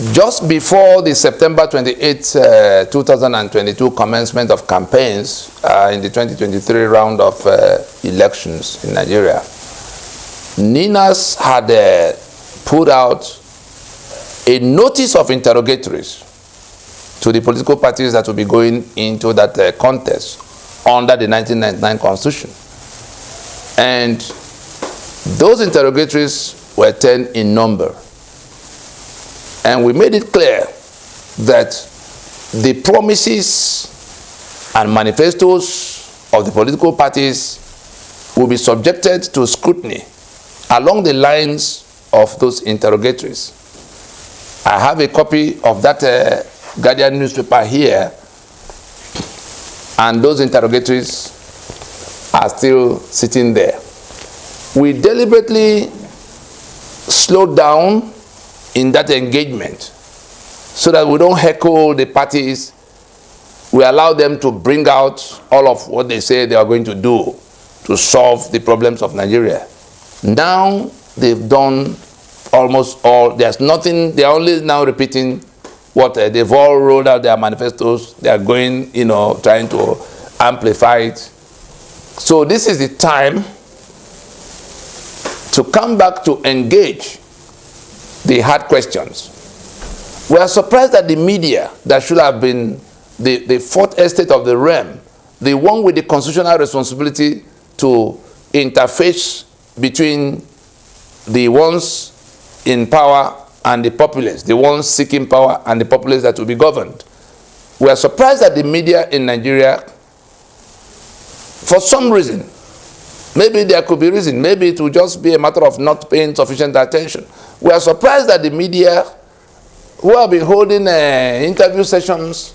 Just before the September 28, 2022 commencement of campaigns in the 2023 round of elections in Nigeria, NINAS had put out a notice of interrogatories to the political parties that will be going into that contest under the 1999 Constitution. And those interrogatories were 10 in number. And we made it clear that the promises and manifestos of the political parties will be subjected to scrutiny along the lines of those interrogatories. I have a copy of that Guardian newspaper here, and those interrogatories are still sitting there. We deliberately slowed down in that engagement so that we don't heckle the parties. We allow them to bring out all of what they say they are going to do to solve the problems of Nigeria. Now they've done almost all. There's nothing. They're only now repeating what they've all rolled out their manifestos. They are going, trying to amplify it. So this is the time to come back to engage the hard questions. We are surprised that the media, that should have been the fourth estate of the realm, the one with the constitutional responsibility to interface between the ones in power and the populace, the ones seeking power and the populace that will be governed. We are surprised that the media in Nigeria, for some reason, maybe there could be reason, maybe it will just be a matter of not paying sufficient attention. We are surprised that the media, who have been holding interview sessions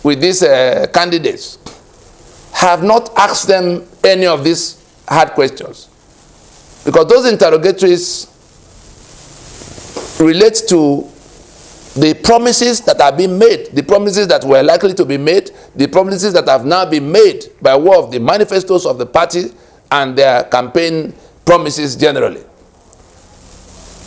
with these candidates, have not asked them any of these hard questions. Because those interrogatories relate to the promises that have been made, the promises that were likely to be made, the promises that have now been made by way of the manifestos of the party and their campaign promises generally.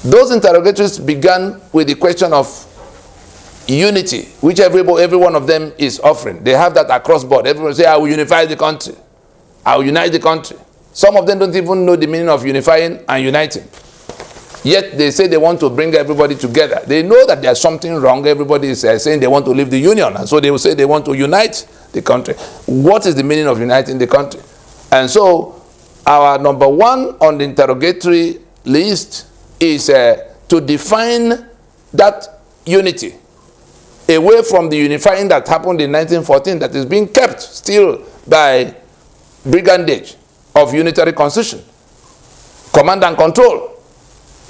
Those interrogatories began with the question of unity, which every one of them is offering. They have that across board. Everyone say, I will unify the country. I will unite the country. Some of them don't even know the meaning of unifying and uniting. Yet they say they want to bring everybody together. They know that there's something wrong. Everybody is saying they want to leave the union. And so they will say they want to unite the country. What is the meaning of uniting the country? And so our number one on the interrogatory list is to define that unity away from the unifying that happened in 1914 that is being kept still by brigandage of unitary constitution, command and control,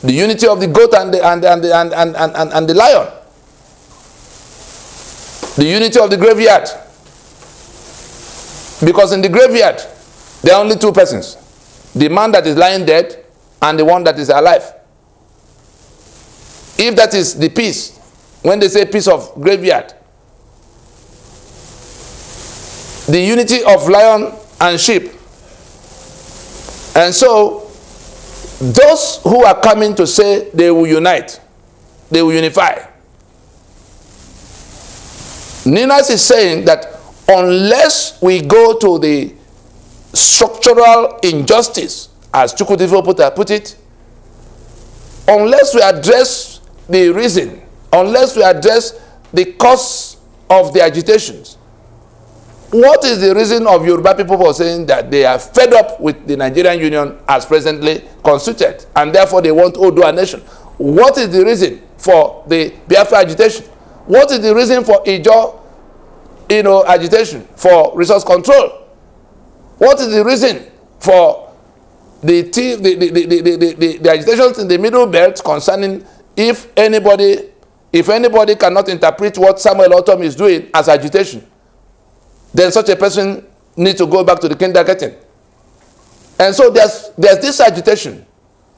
the unity of the goat and the lion, the unity of the graveyard. Because in the graveyard, there are only two persons, the man that is lying dead and the one that is alive. If that is the peace, when they say peace of graveyard, the unity of lion and sheep. And so, those who are coming to say they will unite, they will unify, NINAS is saying that unless we go to the structural injustice, as Chukwudifo put it, unless we address the reason, unless we address the cause of the agitations. What is the reason of Yoruba people for saying that they are fed up with the Nigerian Union as presently constituted, and therefore they want Odua nation? What is the reason for the Biafra agitation? What is the reason for Ijaw, agitation for resource control? What is the reason for the agitations in the Middle Belt concerning if anybody cannot interpret what Samuel Otom is doing as agitation, then such a person needs to go back to the kindergarten. And so there's this agitation,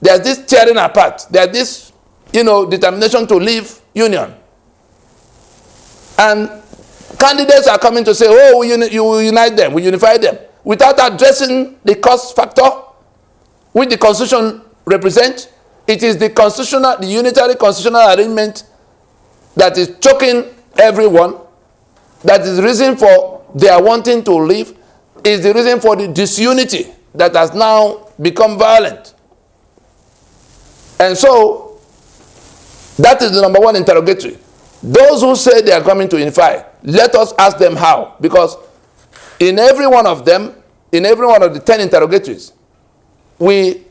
there's this tearing apart, there's this determination to leave union. And candidates are coming to say, oh, you will unite them, we unify them, without addressing the cost factor which the Constitution represents. It is the unitary constitutional arrangement that is choking everyone, that is the reason for their wanting to leave, is the reason for the disunity that has now become violent. And so, that is the number one interrogatory. Those who say they are coming to unify, let us ask them how. Because in every one of them, in every one of the 10 interrogatories, we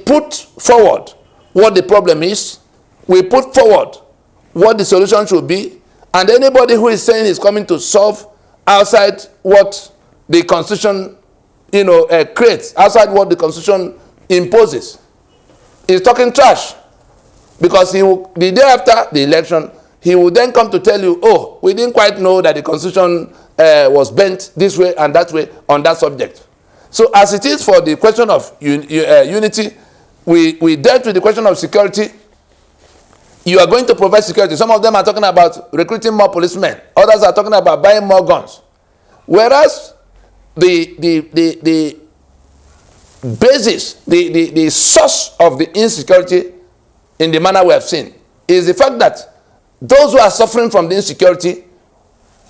put forward what the problem is, we put forward what the solution should be, and anybody who is saying is coming to solve outside what the Constitution, creates, outside what the Constitution imposes, is talking trash. Because the day after the election, he will then come to tell you, oh, we didn't quite know that the Constitution was bent this way and that way on that subject. So as it is for the question of unity, we dealt with the question of security. You are going to provide security. Some of them are talking about recruiting more policemen. Others are talking about buying more guns. Whereas the basis, the source of the insecurity in the manner we have seen is the fact that those who are suffering from the insecurity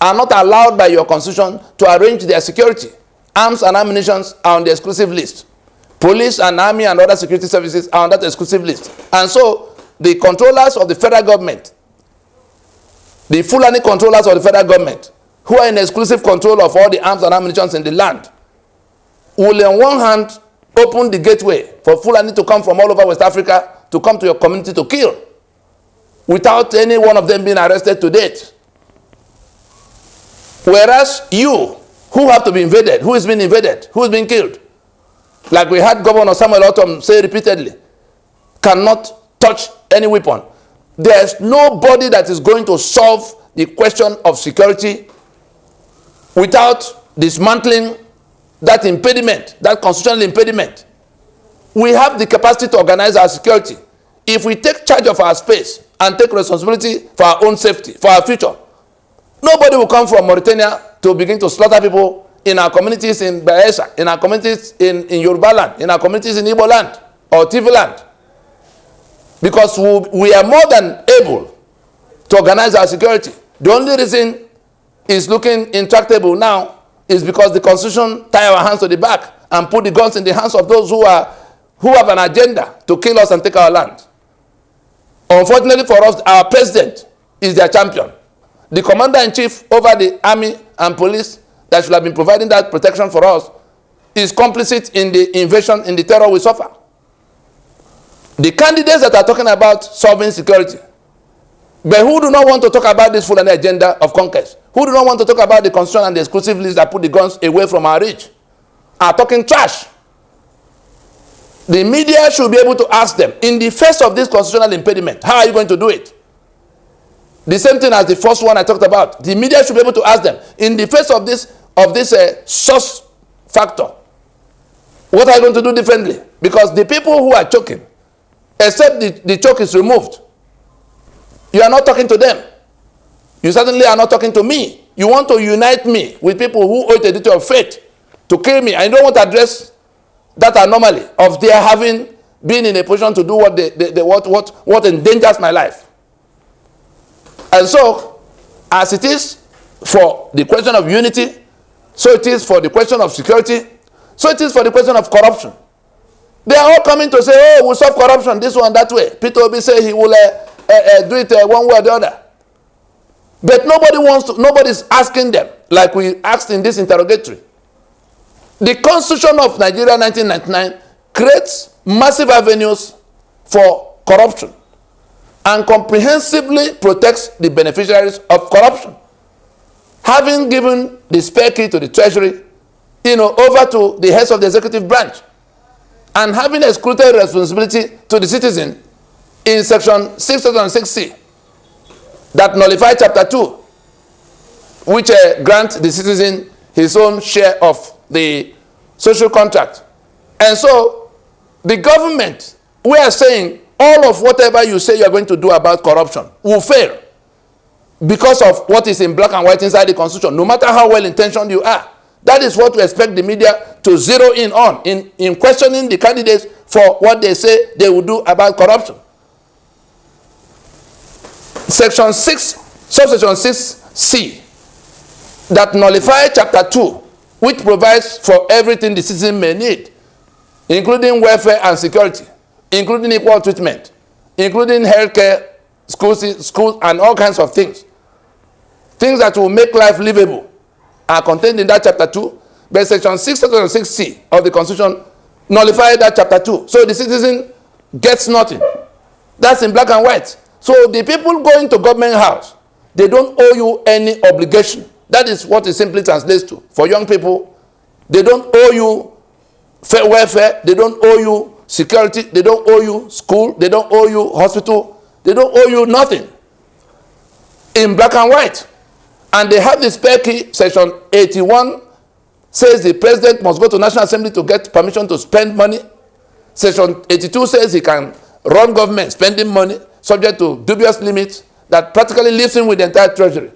are not allowed by your constitution to arrange their security. Arms and ammunition are on the exclusive list. Police and army and other security services are on that exclusive list. And so the controllers of the federal government, the Fulani controllers of the federal government, who are in exclusive control of all the arms and ammunition in the land, will on one hand open the gateway for Fulani to come from all over West Africa to come to your community to kill, without any one of them being arrested to date. Whereas you, who have to be invaded, who is being invaded, who is being killed, like we had Governor Samuel Otom say repeatedly, cannot touch any weapon. There's nobody that is going to solve the question of security without dismantling that impediment, that constitutional impediment. We have the capacity to organize our security. If we take charge of our space and take responsibility for our own safety, for our future, nobody will come from Mauritania to begin to slaughter people in our communities in Bayelsa, in our communities in Yoruba land, in our communities in Igbo land or TV land. Because we are more than able to organize our security. The only reason it's looking intractable now is because the Constitution tie our hands to the back and put the guns in the hands of those who have an agenda to kill us and take our land. Unfortunately for us, our president is their champion. The commander-in-chief over the army and police that should have been providing that protection for us is complicit in the invasion, in the terror we suffer. The candidates that are talking about solving security, but who do not want to talk about this Fulani agenda of conquest, who do not want to talk about the constitution and the exclusive list that put the guns away from our reach, are talking trash. The media should be able to ask them, in the face of this constitutional impediment, how are you going to do it? The same thing as the first one I talked about. The media should be able to ask them, in the face of this source factor, what are you going to do differently? Because the people who are choking, except the choke is removed, you are not talking to them. You certainly are not talking to me. You want to unite me with people who owe it a duty of faith to kill me. I don't want to address that anomaly of their having been in a position to do what endangers my life. And so, as it is for the question of unity, so it is for the question of security, so it is for the question of corruption. They are all coming to say, oh, we'll solve corruption this one, that way. Peter Obi say he will do it one way or the other. But nobody's asking them, like we asked in this interrogatory. The Constitution of Nigeria 1999 creates massive avenues for corruption and comprehensively protects the beneficiaries of corruption. Having given the spare key to the treasury, over to the heads of the executive branch, and having excluded responsibility to the citizen in section 606C that nullifies chapter 2, which grants the citizen his own share of the social contract. And so the government, we are saying all of whatever you say you are going to do about corruption will fail because of what is in black and white inside the Constitution, no matter how well intentioned you are. That is what we expect the media to zero in on in questioning the candidates for what they say they will do about corruption. Section 6, subsection 6C, that nullify chapter 2, which provides for everything the citizen may need, including welfare and security, including equal treatment, including healthcare, schools, and all kinds of things. Things that will make life livable are contained in that chapter 2, but section 6, subsection 6C of the Constitution nullify that chapter 2. So the citizen gets nothing. That's in black and white. So the people going to government house, they don't owe you any obligation. That is what it simply translates to. For young people, they don't owe you welfare, they don't owe you security, they don't owe you school, they don't owe you hospital, they don't owe you nothing. In black and white. And they have the spare key. Section 81 says the president must go to National Assembly to get permission to spend money. Section 82 says he can run government spending money subject to dubious limits that practically leaves him with the entire treasury.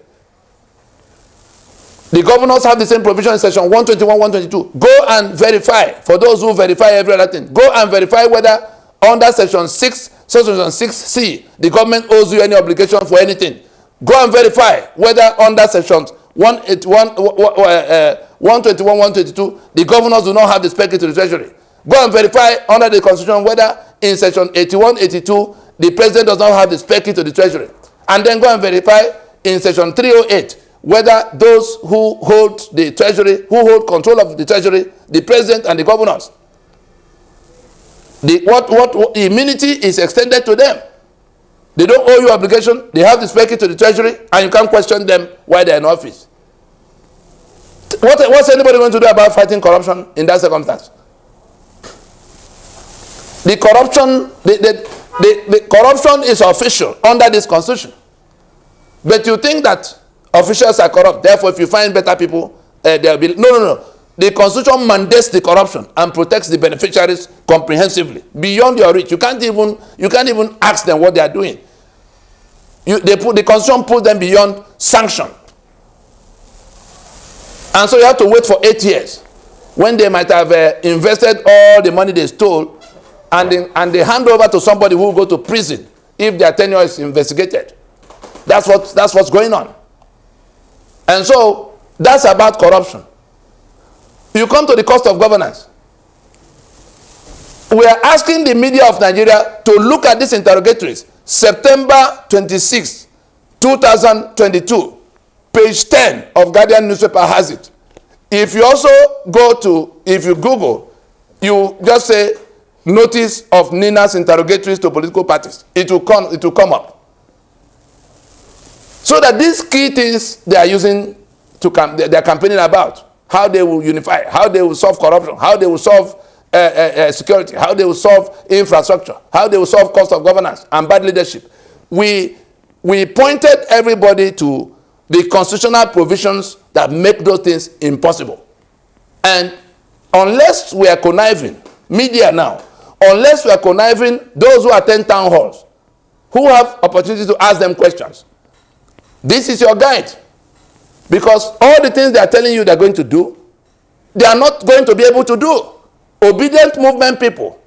The governors have the same provision in section 121, 122. Go and verify, for those who verify every other thing, go and verify whether under section 6, section 6C, the government owes you any obligation for anything. Go and verify whether under sections 181, 121, 122, the governors do not have the spare key to the treasury. Go and verify under the Constitution whether in section 81, 82, the president does not have the spare key to the treasury. And then go and verify in section 308 whether those who hold the treasury, who hold control of the treasury, the president and the governors, what immunity is extended to them. They don't owe you obligation. They have the spare key to the treasury, and you can't question them while they're in office. What's anybody going to do about fighting corruption in that circumstance? The corruption is official under this constitution. But you think that officials are corrupt, therefore if you find better people, they'll be... No. The constitution mandates the corruption and protects the beneficiaries comprehensively, beyond your reach. You can't even ask them what they are doing. The constitution puts them beyond sanction. And so you have to wait for 8 years when they might have invested all the money they stole, and they hand over to somebody who will go to prison if their tenure is investigated. That's what's going on. And so that's about corruption. You come to the cost of governance. We are asking the media of Nigeria to look at these interrogatories. September 26, 2022, page 10 of Guardian newspaper has it. If you also if you Google, you just say notice of NINAS interrogatories to political parties. It will come up. So that these key things they are using they are campaigning about, how they will unify, how they will solve corruption, how they will solve security, how they will solve infrastructure, how they will solve cost of governance and bad leadership. We pointed everybody to the constitutional provisions that make those things impossible. And unless we are conniving, media now, unless we are conniving those who attend town halls, who have opportunity to ask them questions, this is your guide. Because all the things they are telling you they are going to do, they are not going to be able to do. Obedient movement people,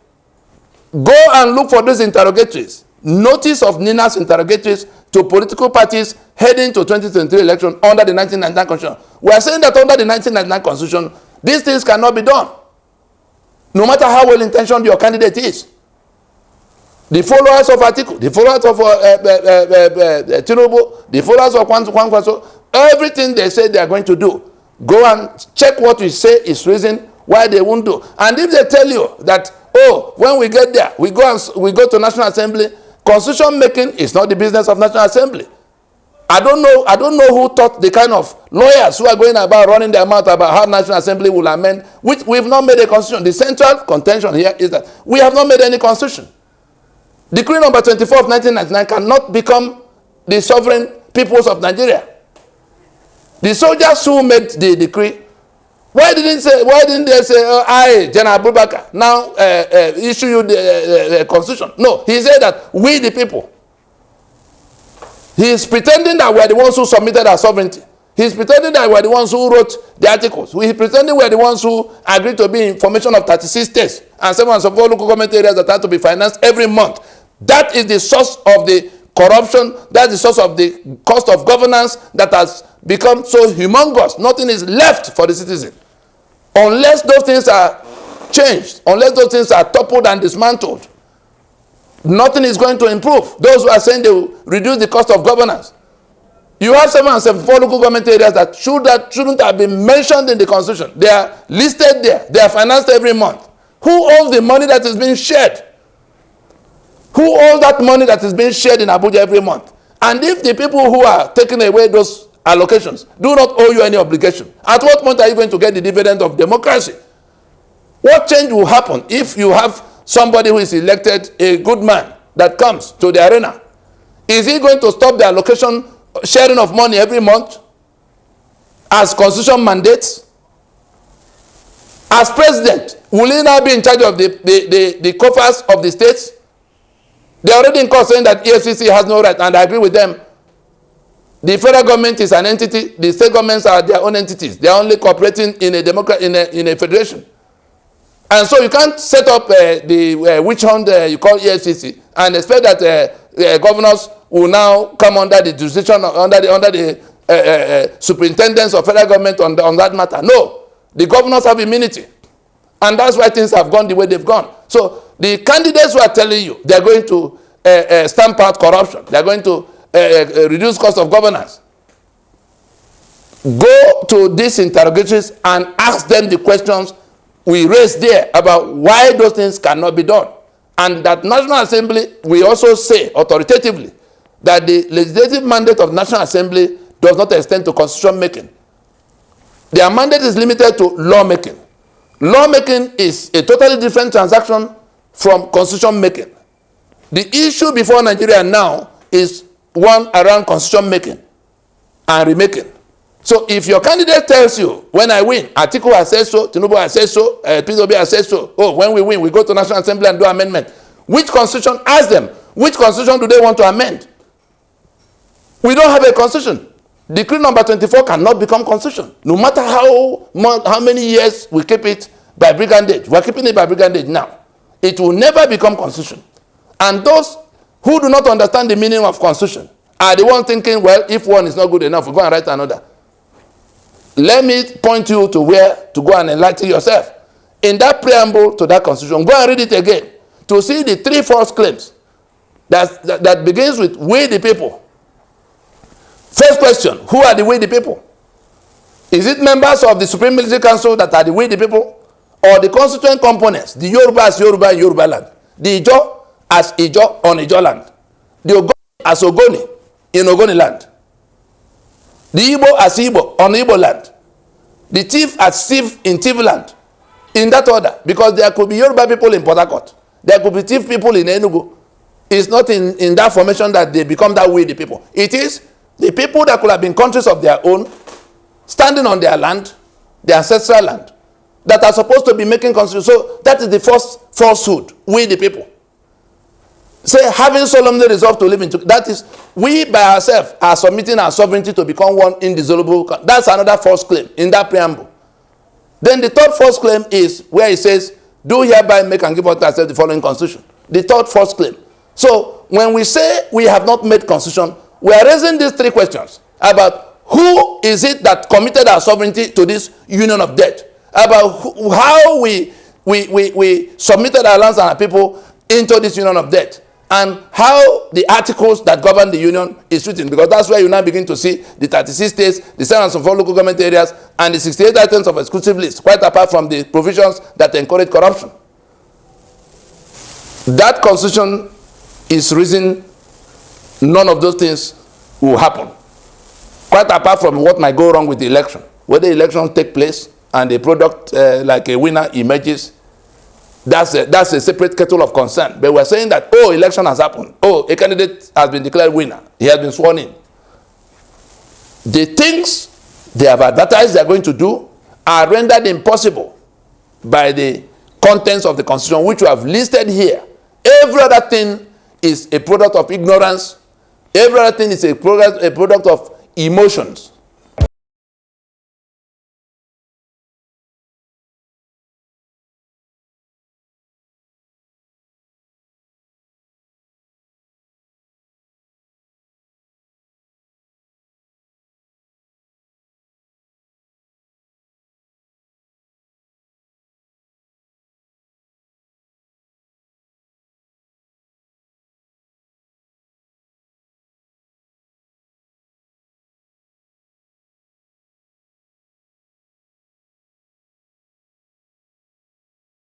go and look for those interrogatories. Notice of NINAS interrogatories to political parties heading to 2023 election under the 1999 Constitution. We are saying that under the 1999 Constitution, these things cannot be done. No matter how well-intentioned your candidate is. The followers of Atiku, the followers of Tinubu, the followers of Kwankwaso, everything they say they are going to do, go and check what we say is reason why they won't do. And if they tell you that, oh, when we get there, we go to National Assembly, constitution making is not the business of National Assembly. I don't know who taught the kind of lawyers who are going about running their mouth about how National Assembly will amend, which we've not made a constitution. The central contention here is that we have not made any constitution. Decree number 24 of 1999 cannot become the sovereign peoples of Nigeria. The soldiers who made the decree, why didn't they say, I, General Abubakar, now issue you the constitution? No, he said that we the people. He is pretending that we are the ones who submitted our sovereignty. He is pretending that we are the ones who wrote the articles. He is pretending we are the ones who agreed to be in formation of 36 states and 7 and 4 local government areas that have to be financed every month. That is the source of the corruption. That's the source of the cost of governance that has become so humongous. Nothing is left for the citizen. Unless those things are changed, unless those things are toppled and dismantled, nothing is going to improve. Those who are saying they will reduce the cost of governance. You have 774 local government areas that shouldn't have been mentioned in the constitution. They are listed there. They are financed every month. Who owns the money that is being shared? Who owns that money that is being shared in Abuja every month? And if the people who are taking away those allocations do not owe you any obligation, at what point are you going to get the dividend of democracy? What change will happen if you have somebody who is elected, a good man, that comes to the arena? Is he going to stop the allocation sharing of money every month as constitution mandates? As president, will he now be in charge of the coffers of the states? They are already in court saying that EFCC has no right, and I agree with them. The federal government is an entity. The state governments are their own entities. They are only cooperating in a federation. And so you can't set up the witch hunt you call EFCC and expect that governors will now come under the jurisdiction, under the superintendence of federal government on that matter. No, the governors have immunity. And that's why things have gone the way they've gone. So the candidates who are telling you they're going to stamp out corruption, they're going to reduce cost of governance, go to these interrogatories and ask them the questions we raised there about why those things cannot be done. And that National Assembly, we also say authoritatively that the legislative mandate of National Assembly does not extend to constitution making. Their mandate is limited to lawmaking. Lawmaking is a totally different transaction from constitution making. The issue before Nigeria now is one around constitution making and remaking. So if your candidate tells you, when I win, Atiku has said so, Tinubu has said so, PDP has said so, oh, when we win, we go to National Assembly and do amendment. Which constitution? Ask them, which constitution do they want to amend? We don't have a constitution. Decree number 24 cannot become constitution. No matter how many years we keep it by brigandage. We're keeping it by brigandage now. It will never become constitution. And those who do not understand the meaning of constitution are the ones thinking, well, if one is not good enough, we go and write another. Let me point you to where to go and enlighten yourself. In that preamble to that constitution, go and read it again to see the three false claims that begins with we the people. First question, who are the we the people? Is it members of the Supreme Military Council that are the we the people? Or the constituent components, the Yoruba as Yoruba in Yoruba land, the Ijo as Ijo on Ijo land, the Ogoni as Ogoni in Ogoni land, the Igbo as Igbo on Igbo land, the Tiv as Tiv in Tiv land, in that order. Because there could be Yoruba people in Port Harcourt, there could be Tiv people in Enugu. It's not in that formation that they become that way the people. It is the people that could have been countries of their own, standing on their land, their ancestral land, that are supposed to be making constitution. So that is the first falsehood, we the people. Say, having solemnly resolved to live in, that is, we by ourselves are submitting our sovereignty to become one indissoluble. That's another false claim in that preamble. Then the third false claim is where it says, do hereby make and give unto ourselves the following constitution. The third false claim. So when we say we have not made constitution, we are raising these three questions about who is it that committed our sovereignty to this union of debt, about how we submitted our lands and our people into this union of debt, and how the articles that govern the union is written, because that's where you now begin to see the 36 states, the 704 local government areas, and the 68 items of exclusive list, quite apart from the provisions that encourage corruption. That constitution is reason none of those things will happen, quite apart from what might go wrong with the election. Whether elections take place and a product like a winner emerges, that's a separate kettle of concern. But we're saying that, oh, election has happened. Oh, a candidate has been declared winner. He has been sworn in. The things they have advertised they're going to do are rendered impossible by the contents of the constitution, which we have listed here. Every other thing is a product of ignorance. Every other thing is a product of emotions.